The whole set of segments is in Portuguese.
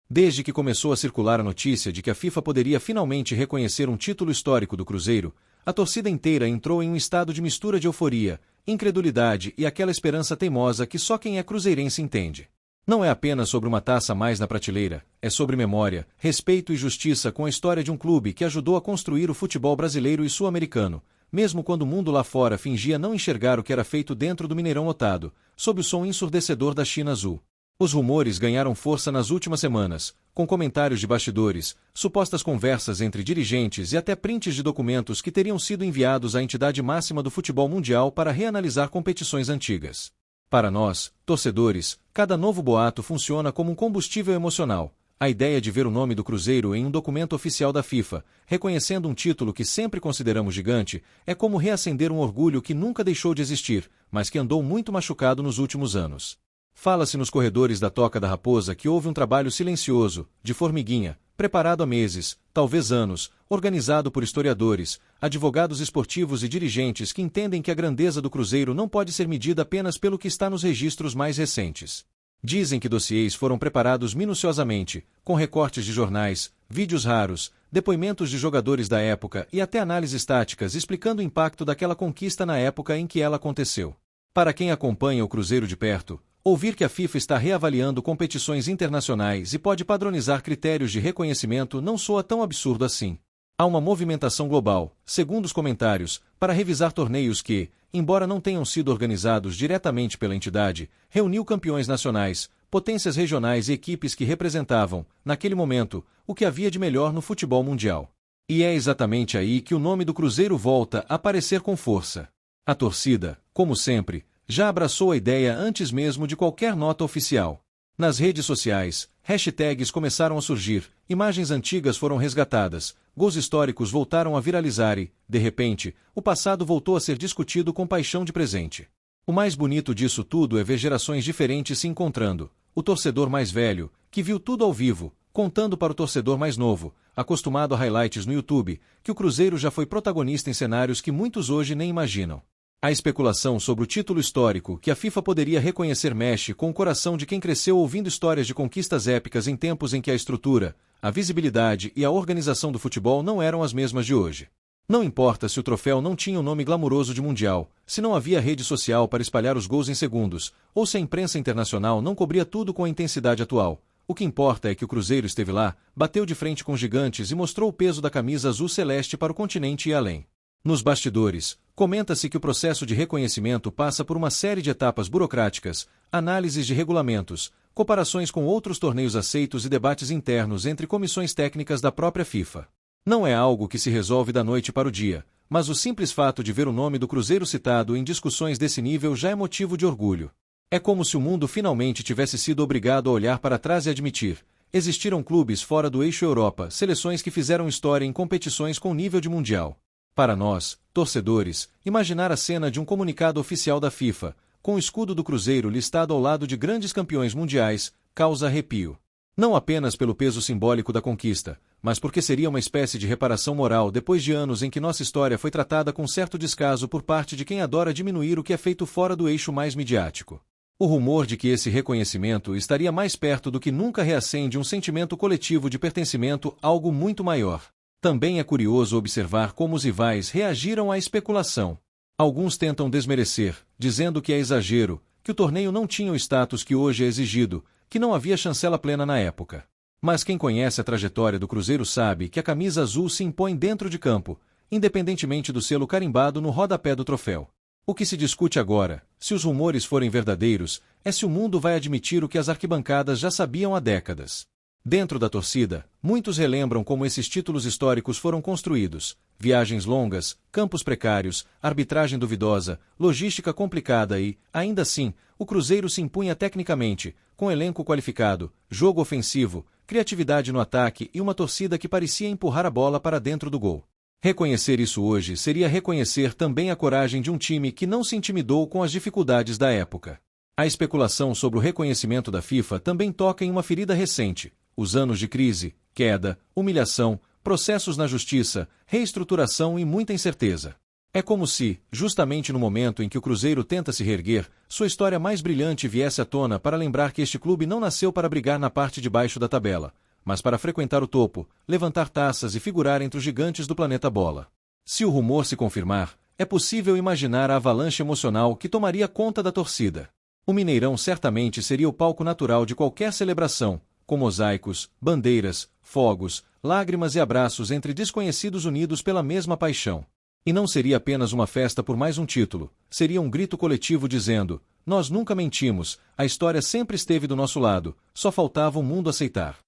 Desde que começou a circular a notícia de que a FIFA poderia finalmente reconhecer um título histórico do Cruzeiro, a torcida inteira entrou em um estado de mistura de euforia, incredulidade e aquela esperança teimosa que só quem é cruzeirense entende. Não é apenas sobre uma taça a mais na prateleira, é sobre memória, respeito e justiça com a história de um clube que ajudou a construir o futebol brasileiro e sul-americano, mesmo quando o mundo lá fora fingia não enxergar o que era feito dentro do Mineirão lotado, sob o som ensurdecedor da China Azul. Os rumores ganharam força nas últimas semanas, com comentários de bastidores, supostas conversas entre dirigentes e até prints de documentos que teriam sido enviados à entidade máxima do futebol mundial para reanalisar competições antigas. Para nós, torcedores, cada novo boato funciona como um combustível emocional. A ideia de ver o nome do Cruzeiro em um documento oficial da FIFA, reconhecendo um título que sempre consideramos gigante, é como reacender um orgulho que nunca deixou de existir, mas que andou muito machucado nos últimos anos. Fala-se nos corredores da Toca da Raposa que houve um trabalho silencioso, de formiguinha, preparado há meses, talvez anos, organizado por historiadores, advogados esportivos e dirigentes que entendem que a grandeza do Cruzeiro não pode ser medida apenas pelo que está nos registros mais recentes. Dizem que dossiês foram preparados minuciosamente, com recortes de jornais, vídeos raros, depoimentos de jogadores da época e até análises táticas explicando o impacto daquela conquista na época em que ela aconteceu. Para quem acompanha o Cruzeiro de perto, ouvir que a FIFA está reavaliando competições internacionais e pode padronizar critérios de reconhecimento não soa tão absurdo assim. Há uma movimentação global, segundo os comentários, para revisar torneios que, embora não tenham sido organizados diretamente pela entidade, reuniu campeões nacionais, potências regionais e equipes que representavam, naquele momento, o que havia de melhor no futebol mundial. E é exatamente aí que o nome do Cruzeiro volta a aparecer com força. A torcida, como sempre, já abraçou a ideia antes mesmo de qualquer nota oficial. Nas redes sociais, hashtags começaram a surgir, imagens antigas foram resgatadas, gols históricos voltaram a viralizar e, de repente, o passado voltou a ser discutido com paixão de presente. O mais bonito disso tudo é ver gerações diferentes se encontrando. O torcedor mais velho, que viu tudo ao vivo, contando para o torcedor mais novo, acostumado a highlights no YouTube, que o Cruzeiro já foi protagonista em cenários que muitos hoje nem imaginam. A especulação sobre o título histórico que a FIFA poderia reconhecer mexe com o coração de quem cresceu ouvindo histórias de conquistas épicas em tempos em que a estrutura, a visibilidade e a organização do futebol não eram as mesmas de hoje. Não importa se o troféu não tinha o nome glamouroso de Mundial, se não havia rede social para espalhar os gols em segundos, ou se a imprensa internacional não cobria tudo com a intensidade atual. O que importa é que o Cruzeiro esteve lá, bateu de frente com gigantes e mostrou o peso da camisa azul celeste para o continente e além. Nos bastidores, comenta-se que o processo de reconhecimento passa por uma série de etapas burocráticas, análises de regulamentos, comparações com outros torneios aceitos e debates internos entre comissões técnicas da própria FIFA. Não é algo que se resolve da noite para o dia, mas o simples fato de ver o nome do Cruzeiro citado em discussões desse nível já é motivo de orgulho. É como se o mundo finalmente tivesse sido obrigado a olhar para trás e admitir: existiram clubes fora do eixo Europa, seleções que fizeram história em competições com nível de mundial. Para nós, torcedores, imaginar a cena de um comunicado oficial da FIFA, com o escudo do Cruzeiro listado ao lado de grandes campeões mundiais, causa arrepio. Não apenas pelo peso simbólico da conquista, mas porque seria uma espécie de reparação moral depois de anos em que nossa história foi tratada com certo descaso por parte de quem adora diminuir o que é feito fora do eixo mais midiático. O rumor de que esse reconhecimento estaria mais perto do que nunca reacende um sentimento coletivo de pertencimento a algo muito maior. Também é curioso observar como os rivais reagiram à especulação. Alguns tentam desmerecer, dizendo que é exagero, que o torneio não tinha o status que hoje é exigido, que não havia chancela plena na época. Mas quem conhece a trajetória do Cruzeiro sabe que a camisa azul se impõe dentro de campo, independentemente do selo carimbado no rodapé do troféu. O que se discute agora, se os rumores forem verdadeiros, é se o mundo vai admitir o que as arquibancadas já sabiam há décadas. Dentro da torcida, muitos relembram como esses títulos históricos foram construídos: viagens longas, campos precários, arbitragem duvidosa, logística complicada e, ainda assim, o Cruzeiro se impunha tecnicamente, com elenco qualificado, jogo ofensivo, criatividade no ataque e uma torcida que parecia empurrar a bola para dentro do gol. Reconhecer isso hoje seria reconhecer também a coragem de um time que não se intimidou com as dificuldades da época. A especulação sobre o reconhecimento da FIFA também toca em uma ferida recente: os anos de crise, queda, humilhação, processos na justiça, reestruturação e muita incerteza. É como se, justamente no momento em que o Cruzeiro tenta se reerguer, sua história mais brilhante viesse à tona para lembrar que este clube não nasceu para brigar na parte de baixo da tabela, mas para frequentar o topo, levantar taças e figurar entre os gigantes do planeta bola. Se o rumor se confirmar, é possível imaginar a avalanche emocional que tomaria conta da torcida. O Mineirão certamente seria o palco natural de qualquer celebração, com mosaicos, bandeiras, fogos, lágrimas e abraços entre desconhecidos unidos pela mesma paixão. E não seria apenas uma festa por mais um título, seria um grito coletivo dizendo: nós nunca mentimos, a história sempre esteve do nosso lado, só faltava o mundo aceitar.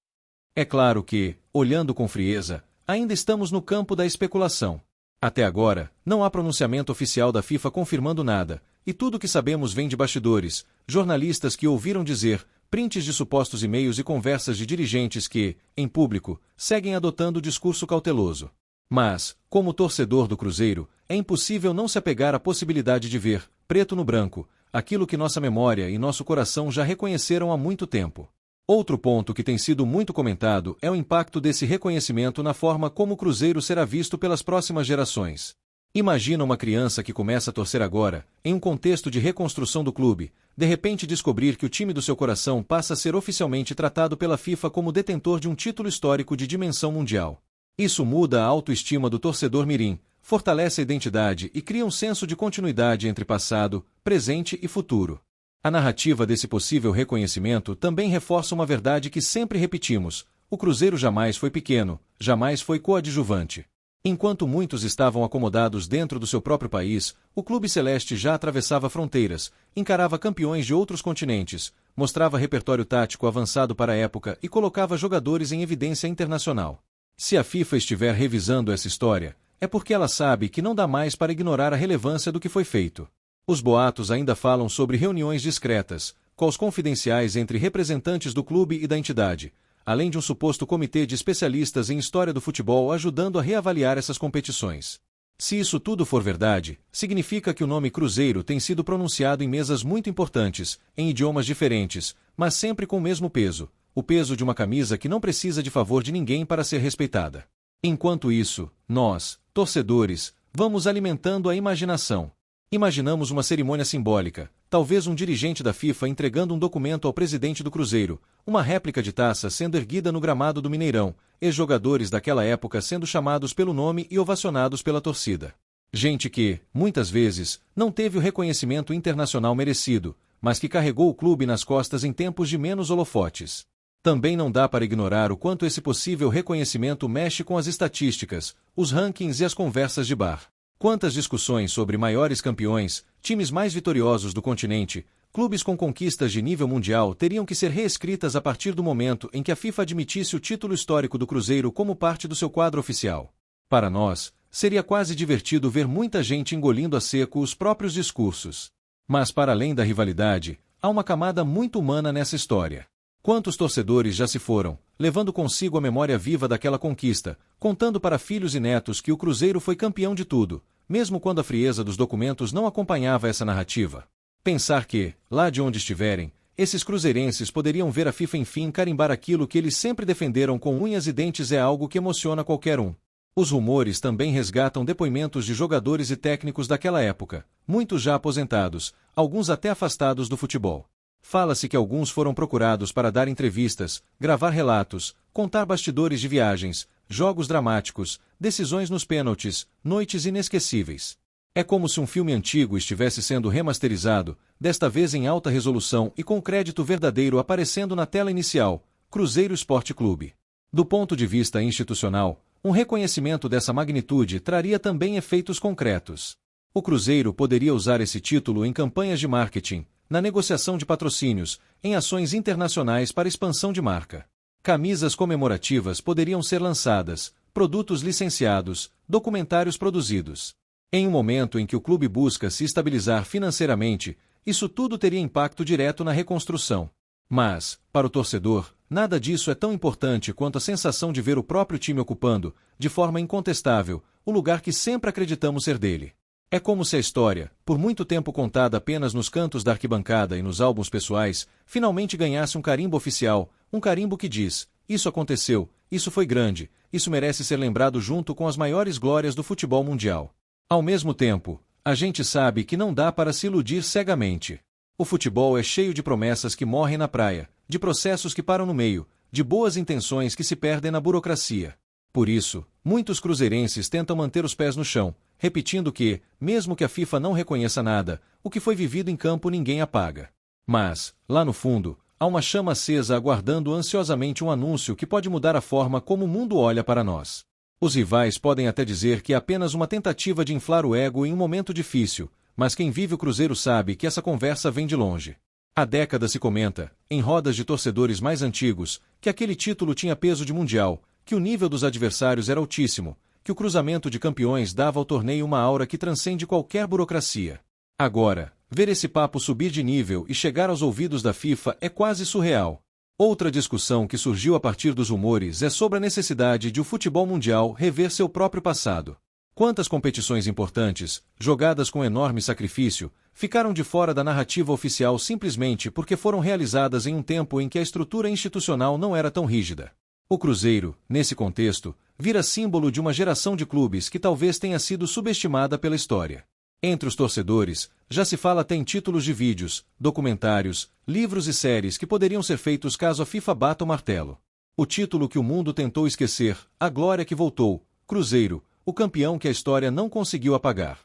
É claro que, olhando com frieza, ainda estamos no campo da especulação. Até agora, não há pronunciamento oficial da FIFA confirmando nada, e tudo o que sabemos vem de bastidores, jornalistas que ouviram dizer, prints de supostos e-mails e conversas de dirigentes que, em público, seguem adotando o discurso cauteloso. Mas, como torcedor do Cruzeiro, é impossível não se apegar à possibilidade de ver, preto no branco, aquilo que nossa memória e nosso coração já reconheceram há muito tempo. Outro ponto que tem sido muito comentado é o impacto desse reconhecimento na forma como o Cruzeiro será visto pelas próximas gerações. Imagina uma criança que começa a torcer agora, em um contexto de reconstrução do clube, de repente descobrir que o time do seu coração passa a ser oficialmente tratado pela FIFA como detentor de um título histórico de dimensão mundial. Isso muda a autoestima do torcedor mirim, fortalece a identidade e cria um senso de continuidade entre passado, presente e futuro. A narrativa desse possível reconhecimento também reforça uma verdade que sempre repetimos: o Cruzeiro jamais foi pequeno, jamais foi coadjuvante. Enquanto muitos estavam acomodados dentro do seu próprio país, o Clube Celeste já atravessava fronteiras, encarava campeões de outros continentes, mostrava repertório tático avançado para a época e colocava jogadores em evidência internacional. Se a FIFA estiver revisando essa história, é porque ela sabe que não dá mais para ignorar a relevância do que foi feito. Os boatos ainda falam sobre reuniões discretas, calls confidenciais entre representantes do clube e da entidade, além de um suposto comitê de especialistas em história do futebol ajudando a reavaliar essas competições. Se isso tudo for verdade, significa que o nome Cruzeiro tem sido pronunciado em mesas muito importantes, em idiomas diferentes, mas sempre com o mesmo peso, o peso de uma camisa que não precisa de favor de ninguém para ser respeitada. Enquanto isso, nós, torcedores, vamos alimentando a imaginação. Imaginamos uma cerimônia simbólica, talvez um dirigente da FIFA entregando um documento ao presidente do Cruzeiro, uma réplica de taça sendo erguida no gramado do Mineirão, ex-jogadores daquela época sendo chamados pelo nome e ovacionados pela torcida. Gente que, muitas vezes, não teve o reconhecimento internacional merecido, mas que carregou o clube nas costas em tempos de menos holofotes. Também não dá para ignorar o quanto esse possível reconhecimento mexe com as estatísticas, os rankings e as conversas de bar. Quantas discussões sobre maiores campeões, times mais vitoriosos do continente, clubes com conquistas de nível mundial teriam que ser reescritas a partir do momento em que a FIFA admitisse o título histórico do Cruzeiro como parte do seu quadro oficial. Para nós, seria quase divertido ver muita gente engolindo a seco os próprios discursos. Mas para além da rivalidade, há uma camada muito humana nessa história. Quantos torcedores já se foram, levando consigo a memória viva daquela conquista, contando para filhos e netos que o Cruzeiro foi campeão de tudo, mesmo quando a frieza dos documentos não acompanhava essa narrativa. Pensar que, lá de onde estiverem, esses cruzeirenses poderiam ver a FIFA enfim carimbar aquilo que eles sempre defenderam com unhas e dentes é algo que emociona qualquer um. Os rumores também resgatam depoimentos de jogadores e técnicos daquela época, muitos já aposentados, alguns até afastados do futebol. Fala-se que alguns foram procurados para dar entrevistas, gravar relatos, contar bastidores de viagens, jogos dramáticos, decisões nos pênaltis, noites inesquecíveis. É como se um filme antigo estivesse sendo remasterizado, desta vez em alta resolução e com crédito verdadeiro aparecendo na tela inicial, Cruzeiro Esporte Clube. Do ponto de vista institucional, um reconhecimento dessa magnitude traria também efeitos concretos. O Cruzeiro poderia usar esse título em campanhas de marketing, na negociação de patrocínios, em ações internacionais para expansão de marca. Camisas comemorativas poderiam ser lançadas, produtos licenciados, documentários produzidos. Em um momento em que o clube busca se estabilizar financeiramente, isso tudo teria impacto direto na reconstrução. Mas, para o torcedor, nada disso é tão importante quanto a sensação de ver o próprio time ocupando, de forma incontestável, o lugar que sempre acreditamos ser dele. É como se a história, por muito tempo contada apenas nos cantos da arquibancada e nos álbuns pessoais, finalmente ganhasse um carimbo oficial, um carimbo que diz: isso aconteceu, isso foi grande, isso merece ser lembrado junto com as maiores glórias do futebol mundial. Ao mesmo tempo, a gente sabe que não dá para se iludir cegamente. O futebol é cheio de promessas que morrem na praia, de processos que param no meio, de boas intenções que se perdem na burocracia. Por isso, muitos cruzeirenses tentam manter os pés no chão, repetindo que, mesmo que a FIFA não reconheça nada, o que foi vivido em campo ninguém apaga. Mas, lá no fundo, há uma chama acesa aguardando ansiosamente um anúncio que pode mudar a forma como o mundo olha para nós. Os rivais podem até dizer que é apenas uma tentativa de inflar o ego em um momento difícil, mas quem vive o Cruzeiro sabe que essa conversa vem de longe. Há décadas se comenta, em rodas de torcedores mais antigos, que aquele título tinha peso de mundial, que o nível dos adversários era altíssimo, que o cruzamento de campeões dava ao torneio uma aura que transcende qualquer burocracia. Agora, ver esse papo subir de nível e chegar aos ouvidos da FIFA é quase surreal. Outra discussão que surgiu a partir dos rumores é sobre a necessidade de o futebol mundial rever seu próprio passado. Quantas competições importantes, jogadas com enorme sacrifício, ficaram de fora da narrativa oficial simplesmente porque foram realizadas em um tempo em que a estrutura institucional não era tão rígida? O Cruzeiro, nesse contexto, vira símbolo de uma geração de clubes que talvez tenha sido subestimada pela história. Entre os torcedores, já se fala até em títulos de vídeos, documentários, livros e séries que poderiam ser feitos caso a FIFA bata o martelo. O título que o mundo tentou esquecer, a glória que voltou, Cruzeiro, o campeão que a história não conseguiu apagar.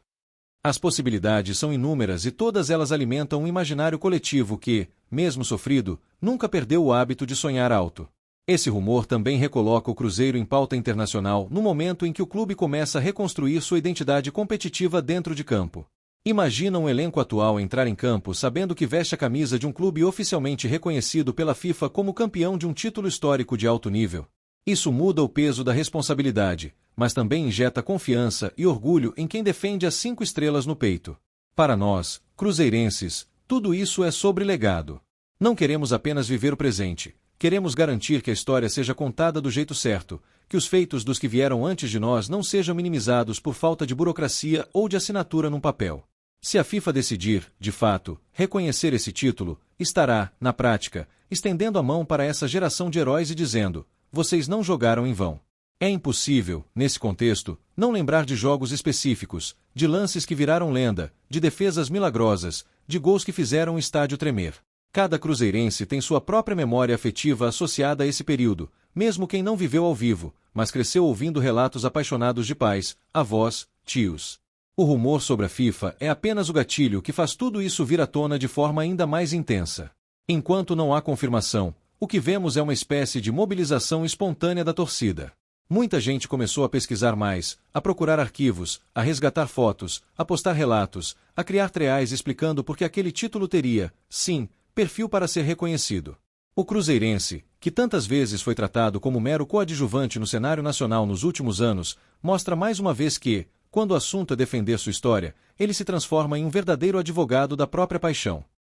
As possibilidades são inúmeras e todas elas alimentam um imaginário coletivo que, mesmo sofrido, nunca perdeu o hábito de sonhar alto. Esse rumor também recoloca o Cruzeiro em pauta internacional no momento em que o clube começa a reconstruir sua identidade competitiva dentro de campo. Imagina um elenco atual entrar em campo sabendo que veste a camisa de um clube oficialmente reconhecido pela FIFA como campeão de um título histórico de alto nível. Isso muda o peso da responsabilidade, mas também injeta confiança e orgulho em quem defende as 5 estrelas no peito. Para nós, cruzeirenses, tudo isso é sobre legado. Não queremos apenas viver o presente. Queremos garantir que a história seja contada do jeito certo, que os feitos dos que vieram antes de nós não sejam minimizados por falta de burocracia ou de assinatura num papel. Se a FIFA decidir, de fato, reconhecer esse título, estará, na prática, estendendo a mão para essa geração de heróis e dizendo: vocês não jogaram em vão. É impossível, nesse contexto, não lembrar de jogos específicos, de lances que viraram lenda, de defesas milagrosas, de gols que fizeram o estádio tremer. Cada cruzeirense tem sua própria memória afetiva associada a esse período, mesmo quem não viveu ao vivo, mas cresceu ouvindo relatos apaixonados de pais, avós, tios. O rumor sobre a FIFA é apenas o gatilho que faz tudo isso vir à tona de forma ainda mais intensa. Enquanto não há confirmação, o que vemos é uma espécie de mobilização espontânea da torcida. Muita gente começou a pesquisar mais, a procurar arquivos, a resgatar fotos, a postar relatos, a criar threads explicando por que aquele título teria, sim, perfil para ser reconhecido. O cruzeirense, que tantas vezes foi tratado como mero coadjuvante no cenário nacional nos últimos anos, mostra mais uma vez que, quando o assunto é defender sua história, ele se transforma em um verdadeiro advogado da própria paixão.